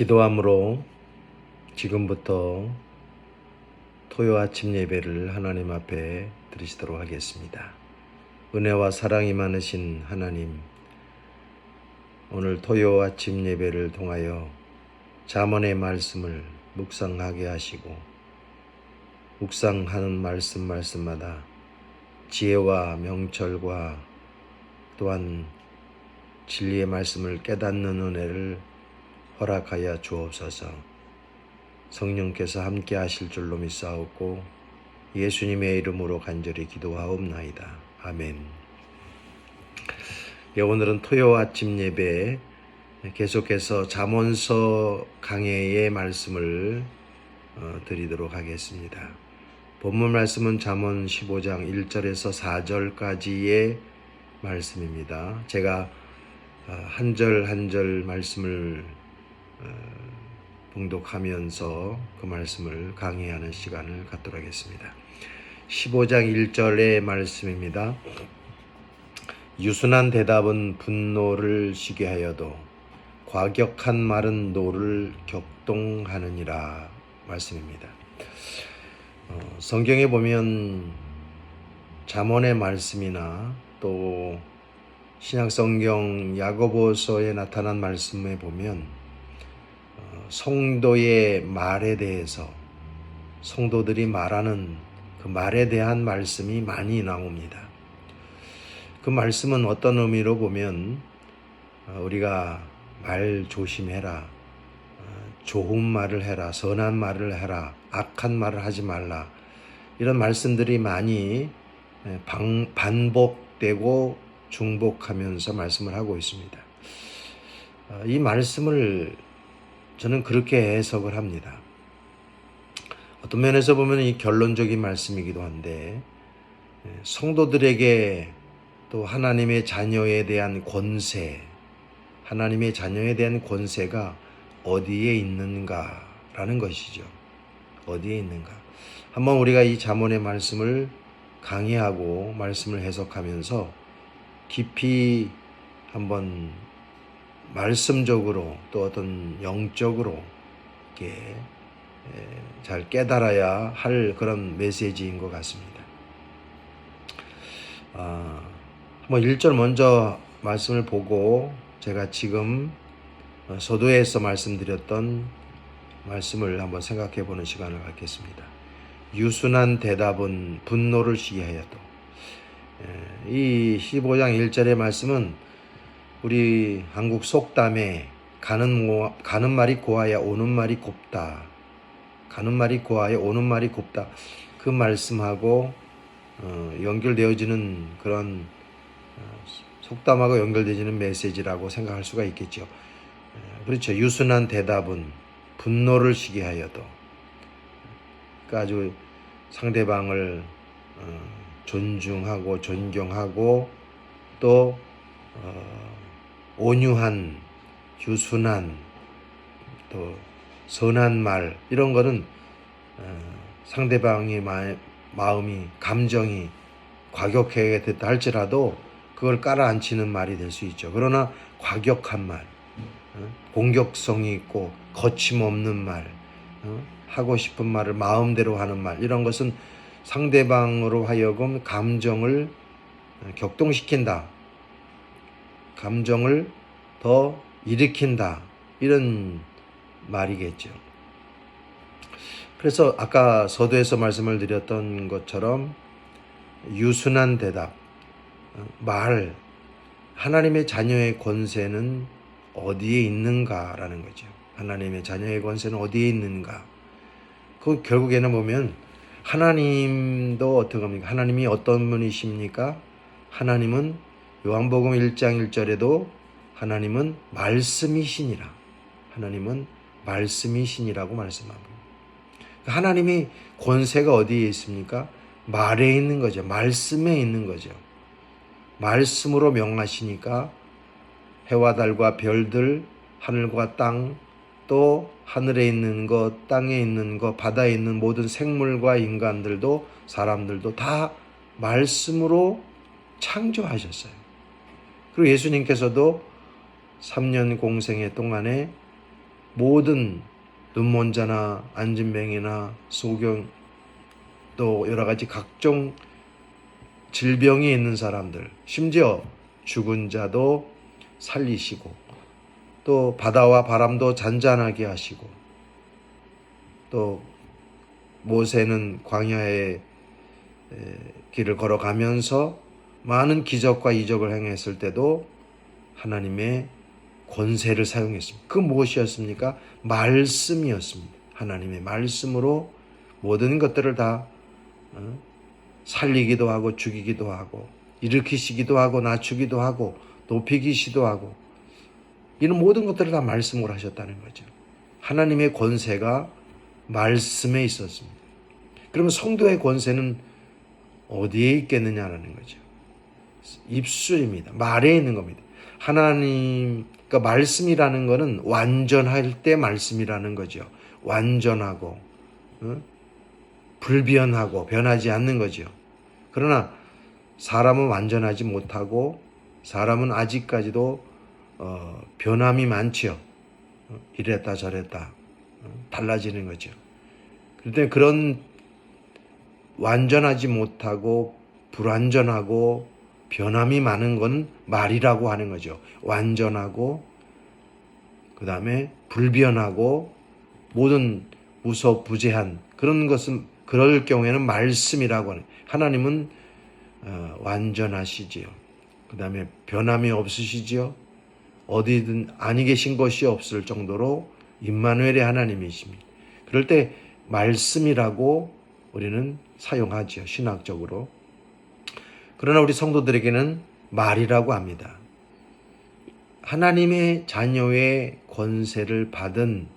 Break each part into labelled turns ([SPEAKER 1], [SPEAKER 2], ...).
[SPEAKER 1] 기도함으로 지금부터 토요 아침 예배를 하나님 앞에 드리시도록 하겠습니다. 은혜와 사랑이 많으신 하나님, 오늘 토요 아침 예배를 통하여 잠언의 말씀을 묵상하게 하시고 묵상하는 말씀마다 지혜와 명철과 또한 진리의 말씀을 깨닫는 은혜를 허락하여 주옵소서. 성령께서 함께 하실 줄로 믿사옵고 예수님의 이름으로 간절히 기도하옵나이다. 아멘. 오늘은 토요 아침 예배에 계속해서 잠언서 강해의 말씀을 드리도록 하겠습니다. 본문 말씀은 잠언 15장 1절에서 4절까지의 말씀입니다. 제가 한 절 한 절 말씀을 봉독하면서 그 말씀을 강의하는 시간을 갖도록 하겠습니다. 15장 1절의 말씀입니다. 유순한 대답은 분노를 쉬게 하여도 과격한 말은 노를 격동하느니라 말씀입니다. 성경에 보면 잠언의 말씀이나 또 신약성경 야고보서에 나타난 말씀에 보면 성도의 말에 대해서 성도들이 말하는 그 말에 대한 말씀이 많이 나옵니다. 그 말씀은 어떤 의미로 보면 우리가 말 조심해라, 좋은 말을 해라, 선한 말을 해라, 악한 말을 하지 말라, 이런 말씀들이 많이 반복되고 중복하면서 말씀을 하고 있습니다. 이 말씀을 저는 그렇게 해석을 합니다. 어떤 면에서 보면 이 결론적인 말씀이기도 한데 성도들에게 또 하나님의 자녀에 대한 권세, 하나님의 자녀에 대한 권세가 어디에 있는가라는 것이죠. 어디에 있는가. 한번 우리가 이 잠언의 말씀을 강의하고 말씀을 해석하면서 깊이 한번 말씀적으로 또 어떤 영적으로 이렇게 잘 깨달아야 할 그런 메시지인 것 같습니다. 한번 1절 먼저 말씀을 보고 제가 지금 서두에서 말씀드렸던 말씀을 한번 생각해 보는 시간을 갖겠습니다. 유순한 대답은 분노를 쉬게 하여도. 이 15장 1절의 말씀은 우리 한국 속담에 가는 말이 고와야 오는 말이 곱다. 가는 말이 고와야 오는 말이 곱다. 그 말씀하고 연결되어지는 그런 속담하고 연결되어지는 메시지라고 생각할 수가 있겠죠. 그렇죠. 유순한 대답은 분노를 쉬게 하여도. 그러니까 아주 상대방을 존중하고 존경하고 또 온유한, 유순한, 또 선한 말, 이런 거는 상대방의 마음이, 감정이 과격하게 됐다 할지라도 그걸 깔아앉히는 말이 될 수 있죠. 그러나 과격한 말, 공격성이 있고 거침없는 말, 하고 싶은 말을 마음대로 하는 말, 이런 것은 상대방으로 하여금 감정을 격동시킨다, 감정을 더 일으킨다, 이런 말이겠죠. 그래서 아까 서두에서 말씀을 드렸던 것처럼 유순한 대답, 말, 하나님의 자녀의 권세는 어디에 있는가라는 거죠. 하나님의 자녀의 권세는 어디에 있는가. 그 결국에는 보면 하나님도 어떻게 합니까? 하나님이 어떤 분이십니까? 하나님은 요한복음 1장 1절에도 하나님은 말씀이시니라. 하나님은 말씀이시니라고 말씀합니다. 하나님이 권세가 어디에 있습니까? 말에 있는 거죠. 말씀에 있는 거죠. 말씀으로 명하시니까 해와 달과 별들, 하늘과 땅, 또 하늘에 있는 것, 땅에 있는 것, 바다에 있는 모든 생물과 인간들도 사람들도 다 말씀으로 창조하셨어요. 그리고 예수님께서도 3년 공생애 동안에 모든 눈먼자나 안진뱅이나 소경 또 여러 가지 각종 질병이 있는 사람들, 심지어 죽은 자도 살리시고 또 바다와 바람도 잔잔하게 하시고 또 모세는 광야의 길을 걸어가면서 많은 기적과 이적을 행했을 때도 하나님의 권세를 사용했습니다. 그 무엇이었습니까? 말씀이었습니다. 하나님의 말씀으로 모든 것들을 다 살리기도 하고 죽이기도 하고 일으키시기도 하고 낮추기도 하고 높이기시도 하고 이런 모든 것들을 다 말씀으로 하셨다는 거죠. 하나님의 권세가 말씀에 있었습니다. 그러면 성도의 권세는 어디에 있겠느냐라는 거죠. 입술입니다. 말에 있는 겁니다. 하나님, 그러니까 말씀이라는 것은 완전할 때 말씀이라는 거죠. 완전하고 불변하고 변하지 않는 거죠. 그러나 사람은 완전하지 못하고 사람은 아직까지도 변함이 많죠. 이랬다 저랬다 달라지는 거죠. 그런데 그런 완전하지 못하고 불완전하고 변함이 많은 건 말이라고 하는 거죠. 완전하고 그 다음에 불변하고 모든 무소부재한 그런 것은 그럴 경우에는 말씀이라고 하는. 하나님은 완전하시지요. 그 다음에 변함이 없으시지요. 어디든 아니 계신 것이 없을 정도로 임마누엘의 하나님이십니다. 그럴 때 말씀이라고 우리는 사용하지요. 신학적으로. 그러나 우리 성도들에게는 말이라고 합니다. 하나님의 자녀의 권세를 받은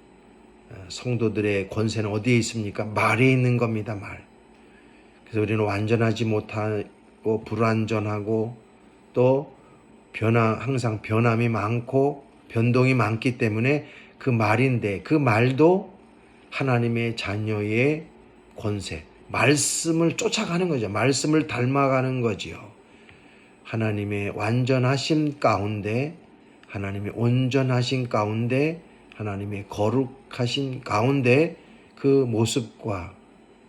[SPEAKER 1] 성도들의 권세는 어디에 있습니까? 말에 있는 겁니다. 말. 그래서 우리는 완전하지 못하고 불완전하고 또 항상 변함이 많고 변동이 많기 때문에 그 말인데 그 말도 하나님의 자녀의 권세, 말씀을 쫓아가는 거죠. 말씀을 닮아가는 거지요. 하나님의 완전하심 가운데, 하나님의 온전하신 가운데, 하나님의 거룩하신 가운데 그 모습과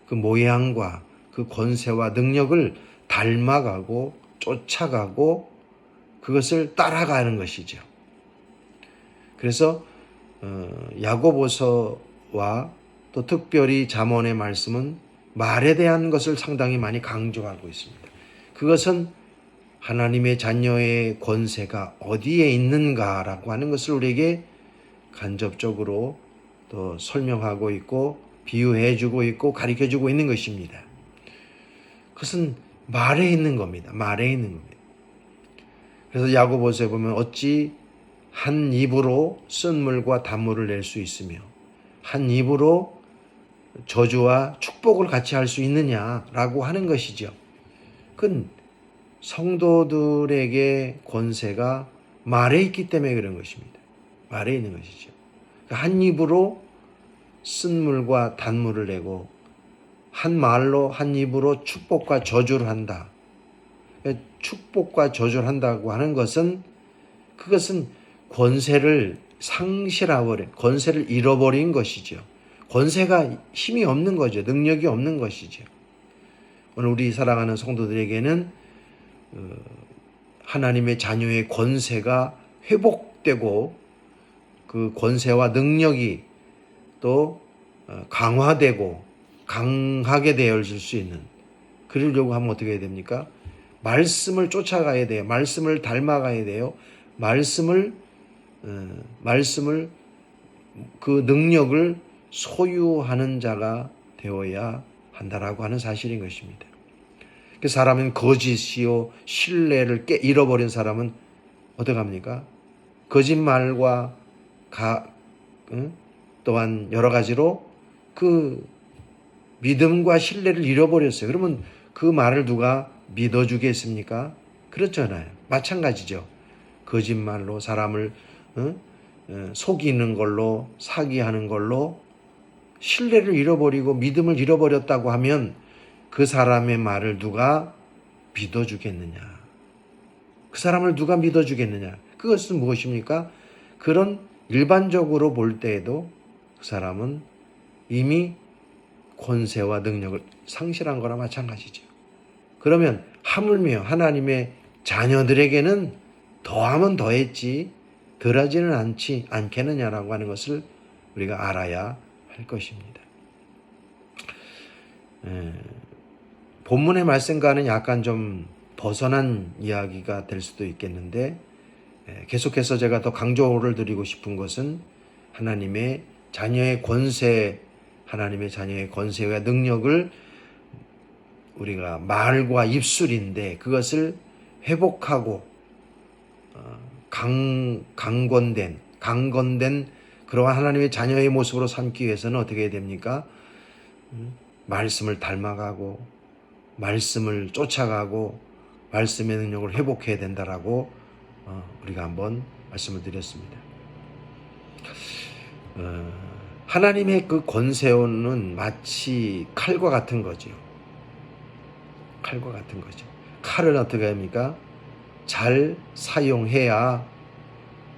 [SPEAKER 1] 그 모양과 그 권세와 능력을 닮아가고 쫓아가고 그것을 따라가는 것이죠. 그래서 야고보서와 또 특별히 잠언의 말씀은 말에 대한 것을 상당히 많이 강조하고 있습니다. 그것은 하나님의 자녀의 권세가 어디에 있는가라고 하는 것을 우리에게 간접적으로 또 설명하고 있고 비유해주고 있고 가르쳐주고 있는 것입니다. 그것은 말에 있는 겁니다. 말에 있는 겁니다. 그래서 야고보서에 보면 어찌 한 입으로 쓴물과 단물을 낼 수 있으며 한 입으로 저주와 축복을 같이 할 수 있느냐라고 하는 것이죠. 그건 성도들에게 권세가 말에 있기 때문에 그런 것입니다. 말에 있는 것이죠. 한 입으로 쓴물과 단물을 내고 한 말로 한 입으로 축복과 저주를 한다. 축복과 저주를 한다고 하는 것은 그것은 권세를 상실해버린, 권세를 잃어버린 것이죠. 권세가 힘이 없는 거죠. 능력이 없는 것이죠. 오늘 우리 사랑하는 성도들에게는 하나님의 자녀의 권세가 회복되고 그 권세와 능력이 또 강화되고 강하게 되어질 수 있는, 그러려고 하면 어떻게 해야 됩니까? 말씀을 쫓아가야 돼요. 말씀을 닮아가야 돼요. 말씀을 그 능력을 소유하는 자가 되어야 한다라고 하는 사실인 것입니다. 그 사람은 거짓이요 신뢰를 잃어버린 사람은 어떻게 합니까? 거짓말과 또한 여러 가지로 그 믿음과 신뢰를 잃어버렸어요. 그러면 그 말을 누가 믿어주겠습니까? 그렇잖아요. 마찬가지죠. 거짓말로 사람을 속이는 걸로 사기하는 걸로 신뢰를 잃어버리고 믿음을 잃어버렸다고 하면 그 사람의 말을 누가 믿어주겠느냐? 그 사람을 누가 믿어주겠느냐? 그것은 무엇입니까? 그런 일반적으로 볼 때에도 그 사람은 이미 권세와 능력을 상실한 거나 마찬가지죠. 그러면 하물며 하나님의 자녀들에게는 더하면 더했지 덜하지는 않겠느냐라고 하는 것을 우리가 알아야 할 것입니다. 본문의 말씀과는 약간 좀 벗어난 이야기가 될 수도 있겠는데, 계속해서 제가 더 강조를 드리고 싶은 것은 하나님의 자녀의 권세와 능력을 우리가 말과 입술인데 그것을 회복하고 강건된 그러한 하나님의 자녀의 모습으로 삼기 위해서는 어떻게 해야 됩니까? 말씀을 닮아가고 말씀을 쫓아가고 말씀의 능력을 회복해야 된다라고 우리가 한번 말씀을 드렸습니다. 하나님의 그 권세는 마치 칼과 같은 거죠. 칼과 같은 거죠. 칼을 어떻게 합니까? 잘 사용해야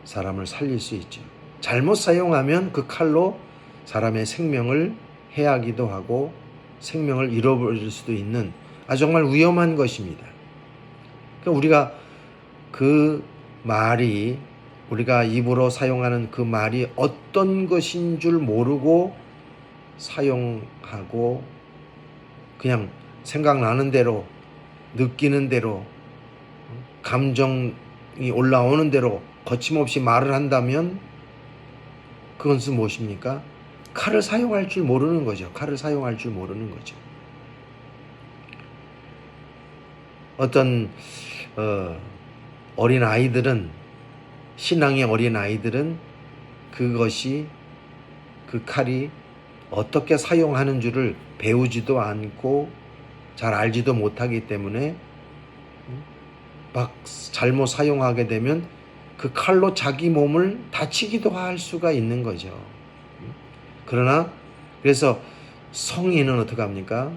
[SPEAKER 1] 사람을 살릴 수 있죠. 잘못 사용하면 그 칼로 사람의 생명을 해하기도 하고 생명을 잃어버릴 수도 있는 아주 정말 위험한 것입니다. 그러니까 우리가 그 말이 우리가 입으로 사용하는 그 말이 어떤 것인 줄 모르고 사용하고 그냥 생각나는 대로 느끼는 대로 감정이 올라오는 대로 거침없이 말을 한다면 그것은 무엇입니까? 칼을 사용할 줄 모르는 거죠. 칼을 사용할 줄 모르는 거죠. 어떤 어린 아이들은 신앙의 어린 아이들은 그것이 그 칼이 어떻게 사용하는 줄을 배우지도 않고 잘 알지도 못하기 때문에 막 잘못 사용하게 되면 그 칼로 자기 몸을 다치기도 할 수가 있는 거죠. 그러나 그래서 성인은 어떻게 합니까?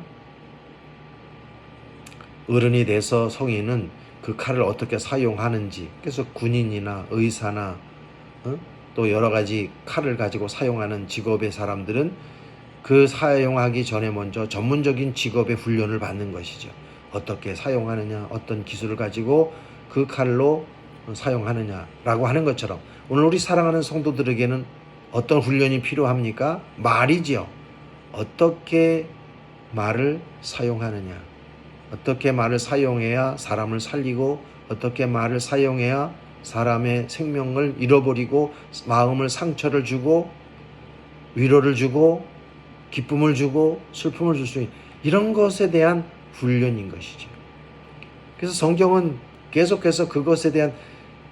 [SPEAKER 1] 어른이 돼서 성인은 그 칼을 어떻게 사용하는지, 그래서 군인이나 의사나 또 여러 가지 칼을 가지고 사용하는 직업의 사람들은 그 사용하기 전에 먼저 전문적인 직업의 훈련을 받는 것이죠. 어떻게 사용하느냐, 어떤 기술을 가지고 그 칼로 사용하느냐라고 하는 것처럼 오늘 우리 사랑하는 성도들에게는 어떤 훈련이 필요합니까? 말이지요. 어떻게 말을 사용하느냐, 어떻게 말을 사용해야 사람을 살리고 어떻게 말을 사용해야 사람의 생명을 잃어버리고 마음을 상처를 주고 위로를 주고 기쁨을 주고 슬픔을 줄 수 있는 이런 것에 대한 훈련인 것이죠. 그래서 성경은 계속해서 그것에 대한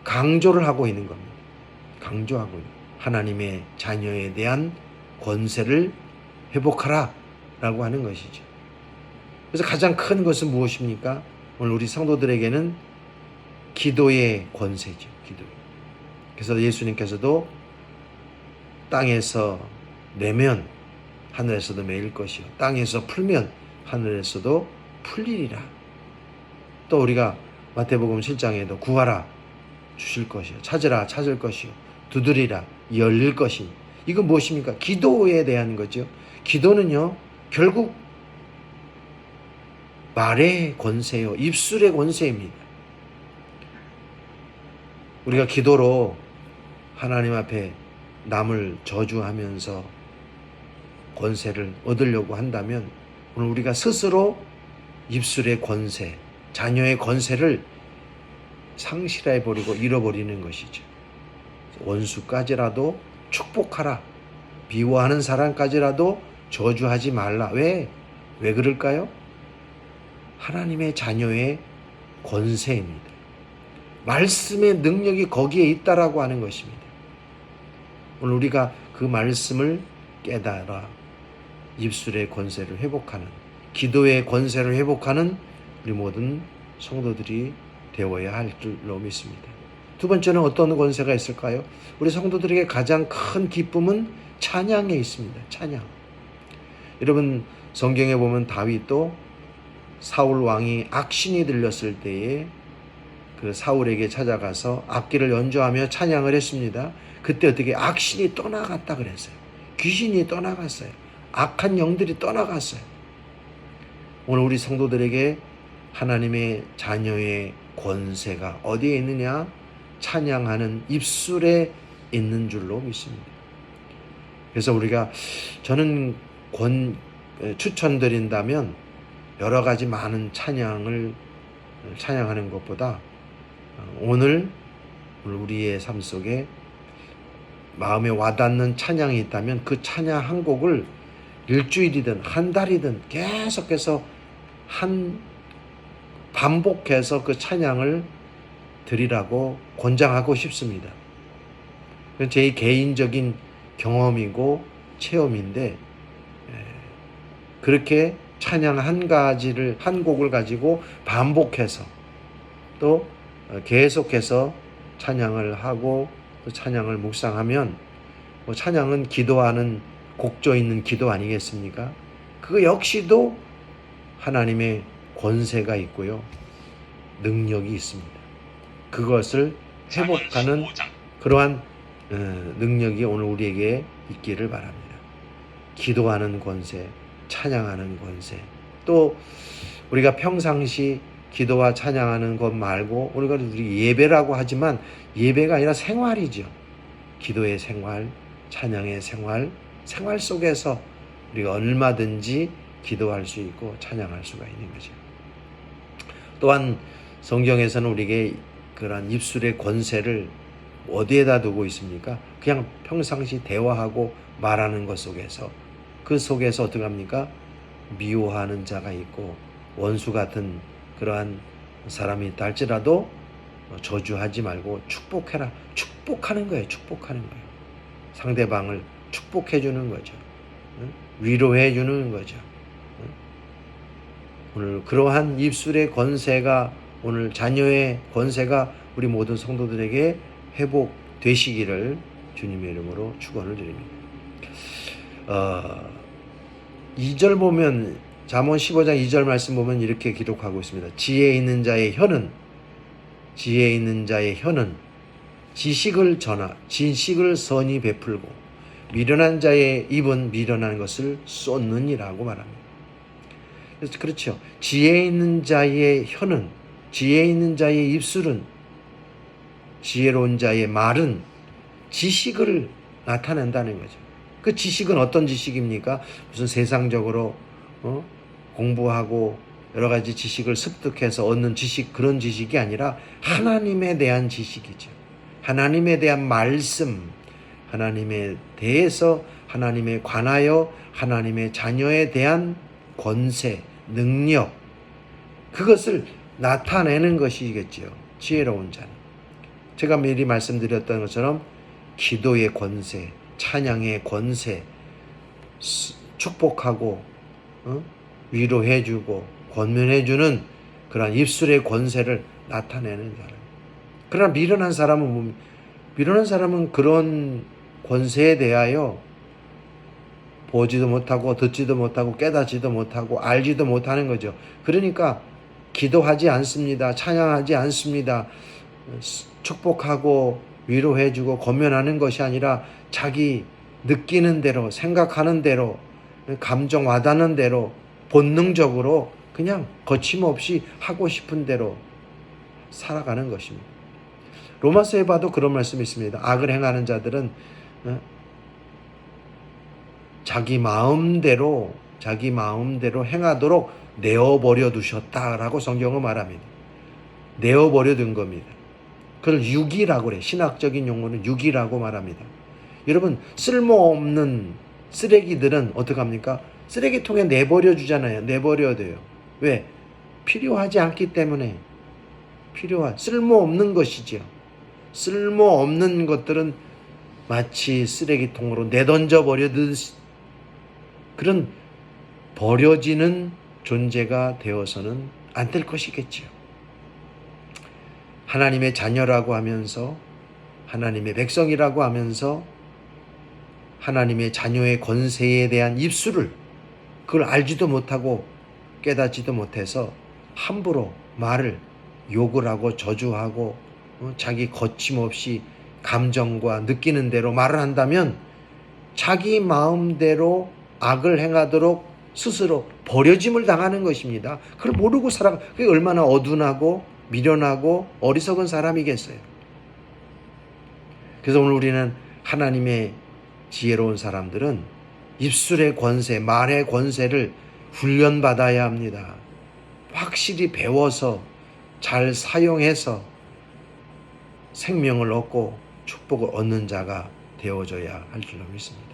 [SPEAKER 1] 강조를 하고 있는 겁니다. 강조하고 있는 하나님의 자녀에 대한 권세를 회복하라 라고 하는 것이죠. 그래서 가장 큰 것은 무엇입니까? 오늘 우리 성도들에게는 기도의 권세죠. 기도. 그래서 예수님께서도 땅에서 내면 하늘에서도 매일 것이요 땅에서 풀면 하늘에서도 풀리리라. 또 우리가 마태복음 7장에도 구하라 주실 것이요 찾으라 찾을 것이요 두드리라 열릴 것이니 이건 무엇입니까? 기도에 대한 거죠. 기도는요 결국 말의 권세요 입술의 권세입니다. 우리가 기도로 하나님 앞에 남을 저주하면서 권세를 얻으려고 한다면 오늘 우리가 스스로 입술의 권세, 자녀의 권세를 상실해버리고 잃어버리는 것이죠. 원수까지라도 축복하라. 미워하는 사람까지라도 저주하지 말라. 왜 그럴까요? 하나님의 자녀의 권세입니다. 말씀의 능력이 거기에 있다라고 하는 것입니다. 오늘 우리가 그 말씀을 깨달아 입술의 권세를 회복하는 기도의 권세를 회복하는 우리 모든 성도들이 되어야 할 줄로 믿습니다. 두 번째는 어떤 권세가 있을까요? 우리 성도들에게 가장 큰 기쁨은 찬양에 있습니다. 찬양. 여러분 성경에 보면 다윗도 사울 왕이 악신이 들렸을 때에 그 사울에게 찾아가서 악기를 연주하며 찬양을 했습니다. 그때 어떻게 악신이 떠나갔다 그랬어요. 귀신이 떠나갔어요. 악한 영들이 떠나갔어요. 오늘 우리 성도들에게 하나님의 자녀의 권세가 어디에 있느냐? 찬양하는 입술에 있는 줄로 믿습니다. 그래서 우리가 저는 추천드린다면 여러 가지 많은 찬양을 찬양하는 것보다 오늘 우리의 삶 속에 마음에 와닿는 찬양이 있다면 그 찬양 한 곡을 일주일이든 한 달이든 계속해서 반복해서 그 찬양을 드리라고 권장하고 싶습니다. 제 개인적인 경험이고 체험인데 그렇게 찬양 한 곡을 가지고 반복해서 또 계속해서 찬양을 하고 또 찬양을 묵상하면 찬양은 기도하는 곡조 있는 기도 아니겠습니까? 그거 역시도 하나님의 권세가 있고요. 능력이 있습니다. 그것을 회복하는 그러한 능력이 오늘 우리에게 있기를 바랍니다. 기도하는 권세, 찬양하는 권세. 또 우리가 평상시 기도와 찬양하는 것 말고 우리 예배라고 하지만 예배가 아니라 생활이죠. 기도의 생활, 찬양의 생활 속에서 우리가 얼마든지 기도할 수 있고 찬양할 수가 있는 거죠. 또한 성경에서는 우리에게 그런 입술의 권세를 어디에다 두고 있습니까? 그냥 평상시 대화하고 말하는 것 속에서 그 속에서 어떻게 합니까? 미워하는 자가 있고 원수 같은 그러한 사람이 있다 할지라도 저주하지 말고 축복해라. 축복하는 거예요. 축복하는 거예요. 상대방을 축복해 주는 거죠. 위로해 주는 거죠. 오늘 그러한 입술의 권세가 오늘 자녀의 권세가 우리 모든 성도들에게 회복되시기를 주님의 이름으로 축원을 드립니다. 2절 보면 잠언 15장 2절 말씀 보면 이렇게 기록하고 있습니다. 지혜 있는 자의 혀는 지식을 선히 베풀고 미련한 자의 입은 미련한 것을 쏟느니라고 말합니다. 그래서 그렇죠. 지혜 있는 자의 혀는, 지혜 있는 자의 입술은, 지혜로운 자의 말은 지식을 나타낸다는 거죠. 그 지식은 어떤 지식입니까? 무슨 세상적으로 공부하고 여러 가지 지식을 습득해서 얻는 지식, 그런 지식이 아니라 하나님에 대한 지식이죠. 하나님에 대한 말씀, 하나님에 대해서, 하나님에 관하여, 하나님의 자녀에 대한 권세, 능력, 그것을 나타내는 것이겠지요. 지혜로운 자는. 제가 미리 말씀드렸던 것처럼 기도의 권세, 찬양의 권세, 축복하고 위로해주고 권면해주는 그런 입술의 권세를 나타내는 사람. 그러나 미련한 사람은 그런 권세에 대하여 보지도 못하고 듣지도 못하고 깨닫지도 못하고 알지도 못하는 거죠. 그러니까 기도하지 않습니다. 찬양하지 않습니다. 축복하고 위로해주고 권면하는 것이 아니라 자기 느끼는 대로, 생각하는 대로, 감정 와닿는 대로 본능적으로 그냥 거침없이 하고 싶은 대로 살아가는 것입니다. 로마서에 봐도 그런 말씀이 있습니다. 악을 행하는 자들은 자기 마음대로 행하도록 내어버려 두셨다라고 성경은 말합니다. 내어버려 둔 겁니다. 그걸 육이라고 그래요. 신학적인 용어는 육이라고 말합니다. 여러분, 쓸모없는 쓰레기들은 어떡합니까? 쓰레기통에 내버려 주잖아요. 내버려 둬요. 왜? 필요하지 않기 때문에. 쓸모없는 것이죠. 쓸모없는 것들은 마치 쓰레기통으로 내던져 버려듯이 그런 버려지는 존재가 되어서는 안 될 것이겠죠. 하나님의 자녀라고 하면서, 하나님의 백성이라고 하면서 하나님의 자녀의 권세에 대한 입술을 그걸 알지도 못하고 깨닫지도 못해서 함부로 말을 욕을 하고 저주하고 자기 거침없이 감정과 느끼는 대로 말을 한다면 자기 마음대로 악을 행하도록 스스로 버려짐을 당하는 것입니다. 그걸 모르고 그게 얼마나 어둔하고 미련하고 어리석은 사람이겠어요. 그래서 오늘 우리는 하나님의 지혜로운 사람들은 입술의 권세, 말의 권세를 훈련받아야 합니다. 확실히 배워서 잘 사용해서 생명을 얻고 축복을 얻는 자가 되어줘야 할 줄로 믿습니다.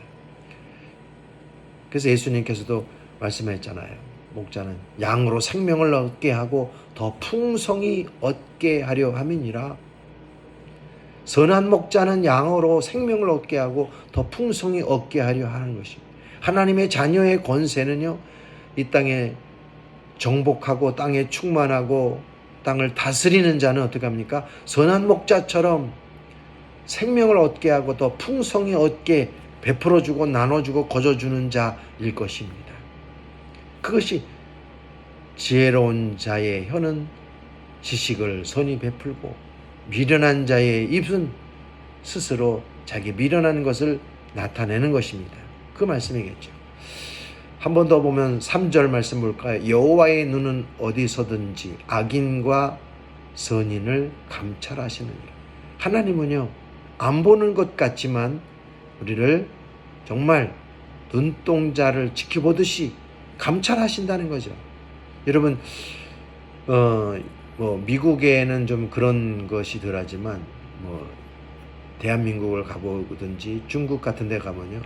[SPEAKER 1] 그래서 예수님께서도 말씀했잖아요. 목자는 양으로 생명을 얻게 하고 더 풍성히 얻게 하려 함이니라. 선한 목자는 양으로 생명을 얻게 하고 더 풍성히 얻게 하려 하는 것입니다. 하나님의 자녀의 권세는요, 이 땅에 정복하고 땅에 충만하고 땅을 다스리는 자는 어떻게 합니까? 선한 목자처럼 생명을 얻게 하고 더 풍성히 얻게 베풀어주고 나눠주고 거저주는 자일 것입니다. 그것이 지혜로운 자의 혀는 지식을 선히 베풀고 미련한 자의 입은 스스로 자기 미련한 것을 나타내는 것입니다. 그 말씀이겠죠. 한 번 더 보면 3절 말씀 볼까요? 여호와의 눈은 어디서든지 악인과 선인을 감찰하시느니라. 하나님은요, 안 보는 것 같지만 우리를 정말 눈동자를 지켜보듯이 감찰하신다는 거죠. 여러분, 미국에는 좀 그런 것이 덜하지만, 대한민국을 가보든지 중국 같은 데 가면요,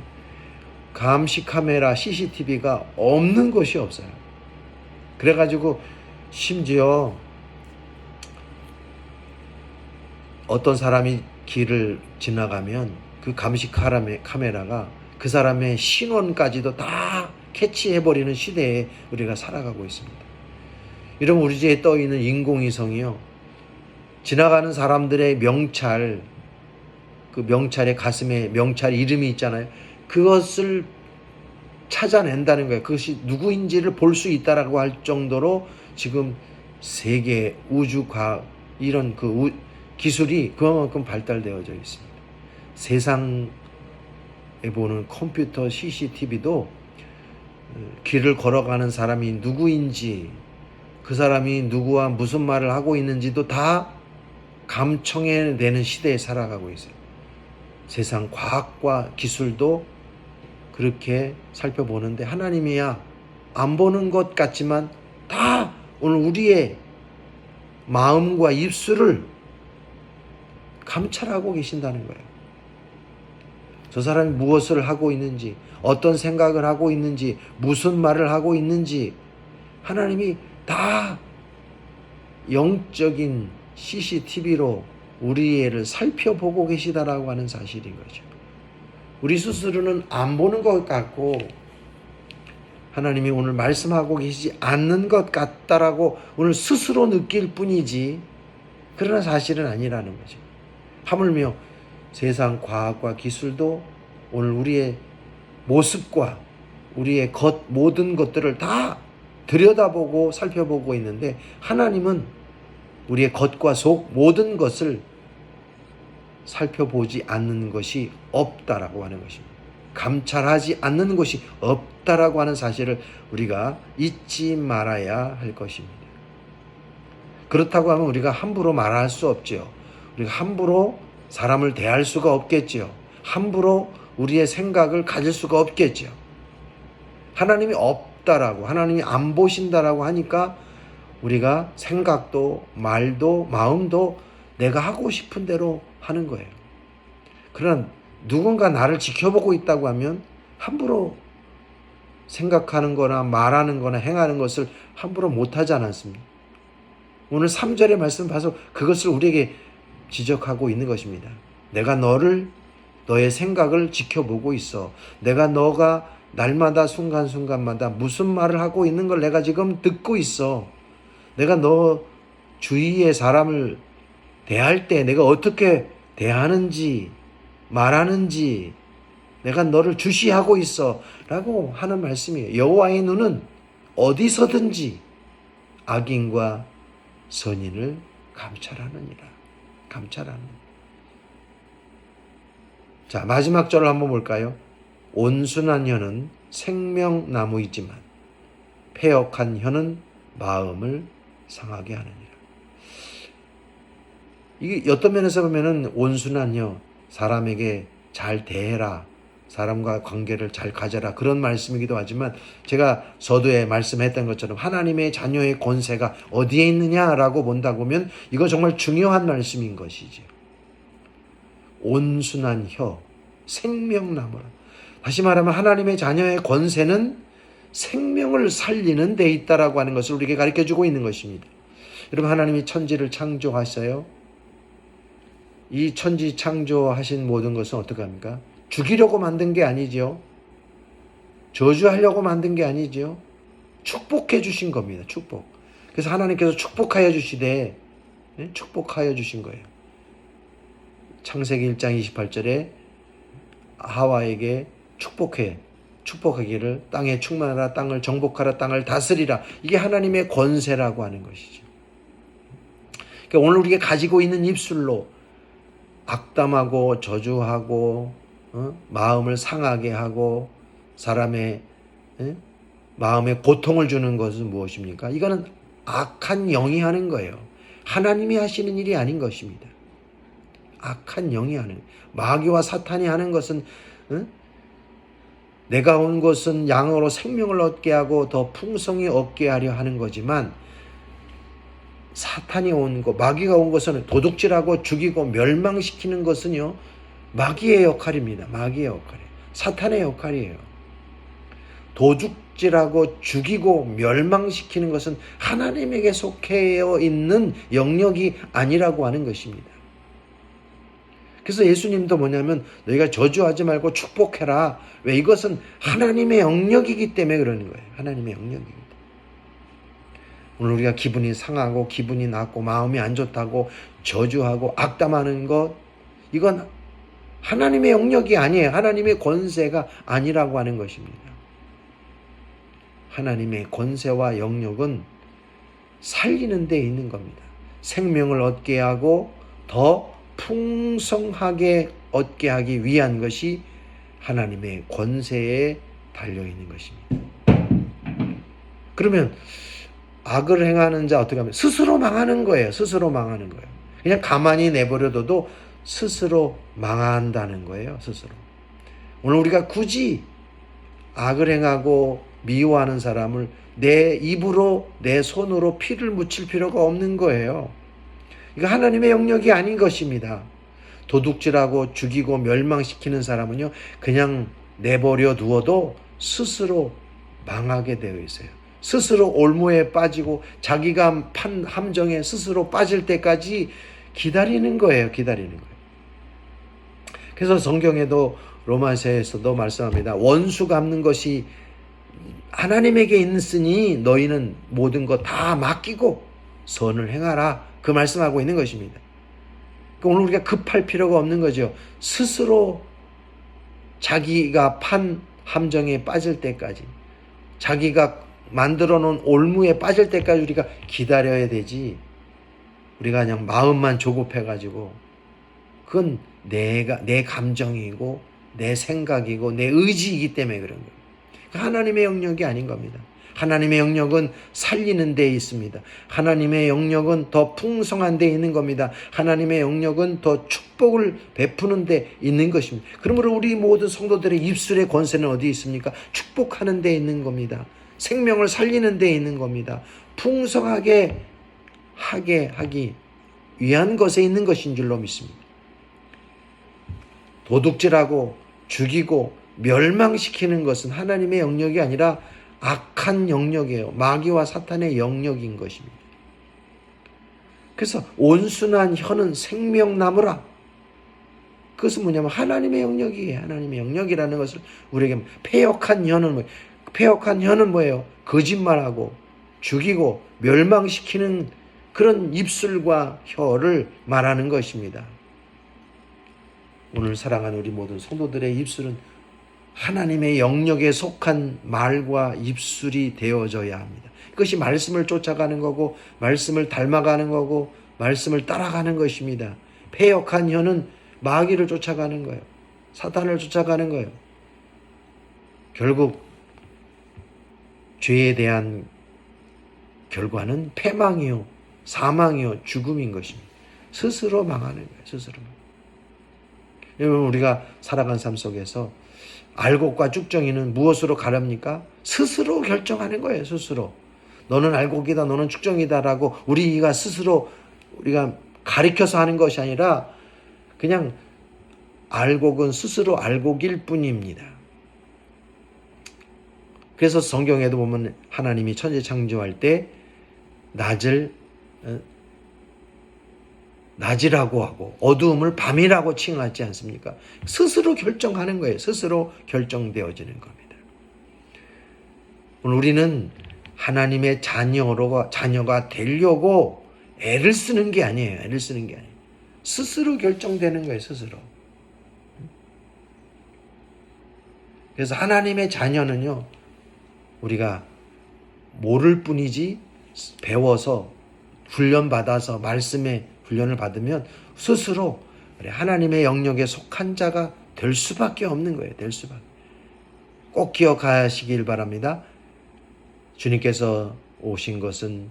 [SPEAKER 1] 감시 카메라 CCTV가 없는 곳이 없어요. 그래가지고 심지어 어떤 사람이 길을 지나가면 그 감시 카메라가 그 사람의 신원까지도 다 캐치해버리는 시대에 우리가 살아가고 있습니다. 이런 우리 집에 떠있는 인공위성이요, 지나가는 사람들의 명찰, 그 명찰의 가슴에 명찰 이름이 있잖아요. 그것을 찾아낸다는 거예요. 그것이 누구인지를 볼 수 있다라고 할 정도로 지금 세계 우주과학 이런 기술이 그만큼 발달되어져 있습니다. 세상에 보는 컴퓨터 CCTV도 길을 걸어가는 사람이 누구인지, 그 사람이 누구와 무슨 말을 하고 있는지도 다 감청해내는 시대에 살아가고 있어요. 세상 과학과 기술도 그렇게 살펴보는데 하나님이야 안 보는 것 같지만 다 오늘 우리의 마음과 입술을 감찰하고 계신다는 거예요. 저 사람이 무엇을 하고 있는지, 어떤 생각을 하고 있는지, 무슨 말을 하고 있는지 하나님이 다 영적인 CCTV로 우리를 살펴보고 계시다라고 하는 사실인 거죠. 우리 스스로는 안 보는 것 같고 하나님이 오늘 말씀하고 계시지 않는 것 같다라고 오늘 스스로 느낄 뿐이지, 그러나 사실은 아니라는 거죠. 하물며 세상 과학과 기술도 오늘 우리의 모습과 우리의 모든 것들을 다 들여다보고 살펴보고 있는데 하나님은 우리의 겉과 속 모든 것을 살펴보지 않는 것이 없다라고 하는 것입니다. 감찰하지 않는 것이 없다라고 하는 사실을 우리가 잊지 말아야 할 것입니다. 그렇다고 하면 우리가 함부로 말할 수 없죠. 우리가 함부로 사람을 대할 수가 없겠죠. 함부로 우리의 생각을 가질 수가 없겠죠. 하나님이 없다라고, 하나님이 안 보신다라고 하니까 우리가 생각도 말도 마음도 내가 하고 싶은 대로 하는 거예요. 그러나 누군가 나를 지켜보고 있다고 하면 함부로 생각하는 거나 말하는 거나 행하는 것을 함부로 못하지 않았습니다. 오늘 3절의 말씀 봐서 그것을 우리에게 지적하고 있는 것입니다. 내가 너의 생각을 지켜보고 있어. 너가 날마다 순간순간마다 무슨 말을 하고 있는 걸 내가 지금 듣고 있어. 내가 너 주위의 사람을 대할 때 내가 어떻게 대하는지 말하는지 내가 너를 주시하고 있어 라고 하는 말씀이에요. 여호와의 눈은 어디서든지 악인과 선인을 감찰하느니라. 감찰하는. 자, 마지막 절을 한번 볼까요? 온순한 혀는 생명나무이지만 패역한 혀는 마음을 상하게 하느니라. 이게 어떤 면에서 보면은 온순한 혀, 사람에게 잘 대해라, 사람과 관계를 잘 가져라, 그런 말씀이기도 하지만, 제가 서두에 말씀했던 것처럼 하나님의 자녀의 권세가 어디에 있느냐라고 본다고 하면 이거 정말 중요한 말씀인 것이죠. 온순한 혀, 생명나무라. 다시 말하면 하나님의 자녀의 권세는 생명을 살리는 데 있다라고 하는 것을 우리에게 가르쳐주고 있는 것입니다. 여러분, 하나님이 천지를 창조하셔요. 이 천지 창조하신 모든 것은 어떻게 합니까? 죽이려고 만든 게 아니죠. 저주하려고 만든 게 아니죠. 축복해 주신 겁니다. 축복. 그래서 하나님께서 축복하여 주시되, 축복하여 주신 거예요. 창세기 1장 28절에 하와에게 축복하기를, 땅에 충만하라, 땅을 정복하라, 땅을 다스리라. 이게 하나님의 권세라고 하는 것이죠. 그러니까 오늘 우리가 가지고 있는 입술로 악담하고 저주하고 마음을 상하게 하고 사람의 마음에 고통을 주는 것은 무엇입니까? 이거는 악한 영이 하는 거예요. 하나님이 하시는 일이 아닌 것입니다. 악한 영이 하는, 마귀와 사탄이 하는 것은 내가 온 것은 양으로 생명을 얻게 하고 더 풍성히 얻게 하려 하는 거지만, 사탄이 온 것, 마귀가 온 것은 도둑질하고 죽이고 멸망시키는 것은요, 마귀의 역할입니다. 마귀의 역할이에요. 사탄의 역할이에요. 도둑질하고 죽이고 멸망시키는 것은 하나님에게 속해 있는 영역이 아니라고 하는 것입니다. 그래서 예수님도 뭐냐면 너희가 저주하지 말고 축복해라. 왜? 이것은 하나님의 영역이기 때문에 그러는 거예요. 하나님의 영역이기 때문에. 오늘 우리가 기분이 상하고 기분이 나고 마음이 안 좋다고 저주하고 악담하는 것, 이건 하나님의 영역이 아니에요. 하나님의 권세가 아니라고 하는 것입니다. 하나님의 권세와 영역은 살리는 데 있는 겁니다. 생명을 얻게 하고 더 풍성하게 얻게 하기 위한 것이 하나님의 권세에 달려있는 것입니다. 그러면 악을 행하는 자 어떻게 하면? 스스로 망하는 거예요. 스스로 망하는 거예요. 그냥 가만히 내버려둬도 스스로 망한다는 거예요. 스스로. 오늘 우리가 굳이 악을 행하고 미워하는 사람을 내 입으로 내 손으로 피를 묻힐 필요가 없는 거예요. 이거 하나님의 영역이 아닌 것입니다. 도둑질하고 죽이고 멸망시키는 사람은요, 그냥 내버려 두어도 스스로 망하게 되어 있어요. 스스로 올무에 빠지고 자기가 판 함정에 스스로 빠질 때까지 기다리는 거예요. 기다리는 거예요. 그래서 성경에도 로마서에서도 말씀합니다. 원수 갚는 것이 하나님에게 있으니 너희는 모든 것 다 맡기고 선을 행하라. 그 말씀하고 있는 것입니다. 그러니까 오늘 우리가 급할 필요가 없는 거죠. 스스로 자기가 판 함정에 빠질 때까지, 자기가 만들어 놓은 올무에 빠질 때까지 우리가 기다려야 되지, 우리가 그냥 마음만 조급해가지고, 그건 내 감정이고 내 생각이고 내 의지이기 때문에 그런 거예요. 하나님의 영역이 아닌 겁니다. 하나님의 영역은 살리는 데에 있습니다. 하나님의 영역은 더 풍성한 데에 있는 겁니다. 하나님의 영역은 더 축복을 베푸는 데 있는 것입니다. 그러므로 우리 모든 성도들의 입술의 권세는 어디에 있습니까? 축복하는 데에 있는 겁니다. 생명을 살리는 데에 있는 겁니다. 풍성하게 하게 하기 위한 것에 있는 것인 줄로 믿습니다. 도둑질하고 죽이고 멸망시키는 것은 하나님의 영역이 아니라 악한 영역이에요. 마귀와 사탄의 영역인 것입니다. 그래서 온순한 혀는 생명나무라. 그것은 뭐냐면 하나님의 영역이에요. 하나님의 영역이라는 것을 우리에게, 패역한 혀는 뭐예요? 패역한 혀는 뭐예요? 거짓말하고 죽이고 멸망시키는 그런 입술과 혀를 말하는 것입니다. 오늘 사랑하는 우리 모든 성도들의 입술은 하나님의 영역에 속한 말과 입술이 되어져야 합니다. 그것이 말씀을 쫓아가는 거고 말씀을 닮아가는 거고 말씀을 따라가는 것입니다. 패역한 혀는 마귀를 쫓아가는 거예요. 사탄을 쫓아가는 거예요. 결국 죄에 대한 결과는 패망이요, 사망이요, 죽음인 것입니다. 스스로 망하는 거예요. 스스로. 여러분, 우리가 살아간 삶 속에서 알곡과 쭉정이는 무엇으로 가릅니까? 스스로 결정하는 거예요. 스스로. 너는 알곡이다, 너는 쭉정이다라고 우리가 스스로 우리가 가리켜서 하는 것이 아니라 그냥 알곡은 스스로 알곡일 뿐입니다. 그래서 성경에도 보면 하나님이 천지 창조할 때 낮을 낮이라고 하고 어두움을 밤이라고 칭하지 않습니까? 스스로 결정하는 거예요. 스스로 결정되어지는 겁니다. 오늘 우리는 하나님의 자녀가 되려고 애를 쓰는 게 아니에요. 애를 쓰는 게 아니에요. 스스로 결정되는 거예요. 스스로. 그래서 하나님의 자녀는요, 우리가 모를 뿐이지 배워서 훈련받아서 말씀의 훈련을 받으면 스스로 하나님의 영역에 속한 자가 될 수밖에 없는 거예요. 될 수밖에. 꼭 기억하시길 바랍니다. 주님께서 오신 것은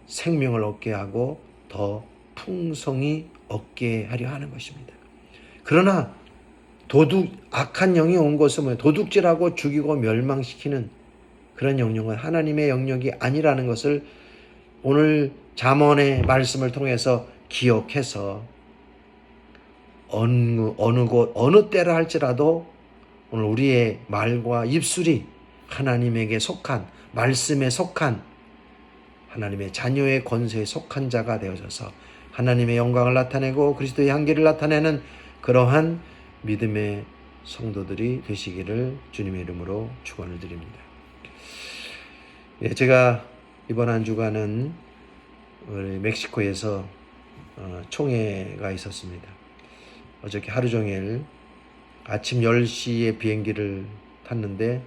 [SPEAKER 1] 생명을 얻게 하고 더 풍성히 얻게 하려 하는 것입니다. 그러나 악한 영이 온 것은 뭐예요? 도둑질하고 죽이고 멸망시키는 그런 영역은 하나님의 영역이 아니라는 것을 오늘 잠언의 말씀을 통해서 기억해서 어느 곳 어느 때라 할지라도 오늘 우리의 말과 입술이 하나님에게 속한, 말씀에 속한, 하나님의 자녀의 권세에 속한 자가 되어져서 하나님의 영광을 나타내고 그리스도의 향기를 나타내는 그러한 믿음의 성도들이 되시기를 주님의 이름으로 축원을 드립니다. 제가 이번 한 주간은 우리 멕시코에서 총회가 있었습니다. 어저께 하루 종일 아침 10시에 비행기를 탔는데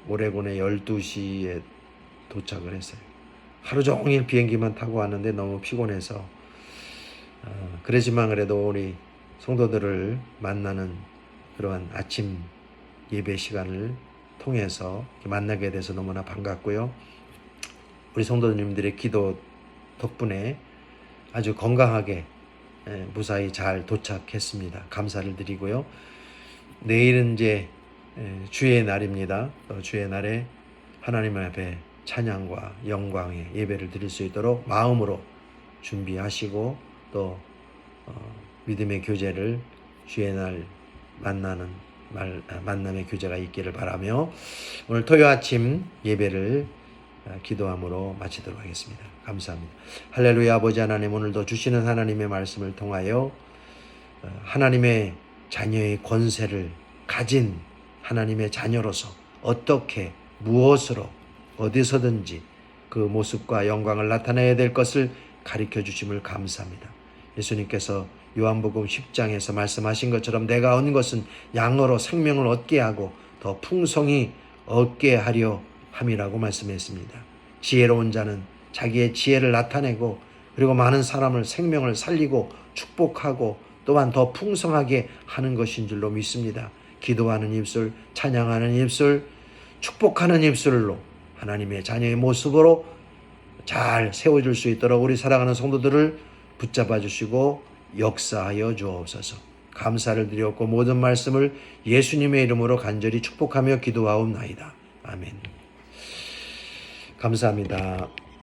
[SPEAKER 1] 오레곤에 12시에 도착을 했어요. 하루 종일 비행기만 타고 왔는데 너무 피곤해서 그러지만 그래도 우리 성도들을 만나는 그러한 아침 예배 시간을 통해서 만나게 돼서 너무나 반갑고요. 우리 성도님들의 기도 덕분에 아주 건강하게 무사히 잘 도착했습니다. 감사를 드리고요. 내일은 이제 주의 날입니다. 주의 날에 하나님 앞에 찬양과 영광의 예배를 드릴 수 있도록 마음으로 준비하시고 또 믿음의 교제를 주의 날 만남의 교제가 있기를 바라며 오늘 토요 아침 예배를 기도함으로 마치도록 하겠습니다. 감사합니다. 할렐루야. 아버지 하나님, 오늘도 주시는 하나님의 말씀을 통하여 하나님의 자녀의 권세를 가진 하나님의 자녀로서 어떻게 무엇으로 어디서든지 그 모습과 영광을 나타내야 될 것을 가르쳐 주심을 감사합니다. 예수님께서 요한복음 10장에서 말씀하신 것처럼 내가 얻은 것은 양으로 생명을 얻게 하고 더 풍성히 얻게 하려 함이라고 말씀했습니다. 지혜로운 자는 자기의 지혜를 나타내고 그리고 많은 사람을 생명을 살리고 축복하고 또한 더 풍성하게 하는 것인 줄로 믿습니다. 기도하는 입술, 찬양하는 입술, 축복하는 입술로 하나님의 자녀의 모습으로 잘 세워줄 수 있도록 우리 사랑하는 성도들을 붙잡아 주시고 역사하여 주옵소서. 감사를 드렸고 모든 말씀을 예수님의 이름으로 간절히 축복하며 기도하옵나이다. 아멘. 감사합니다.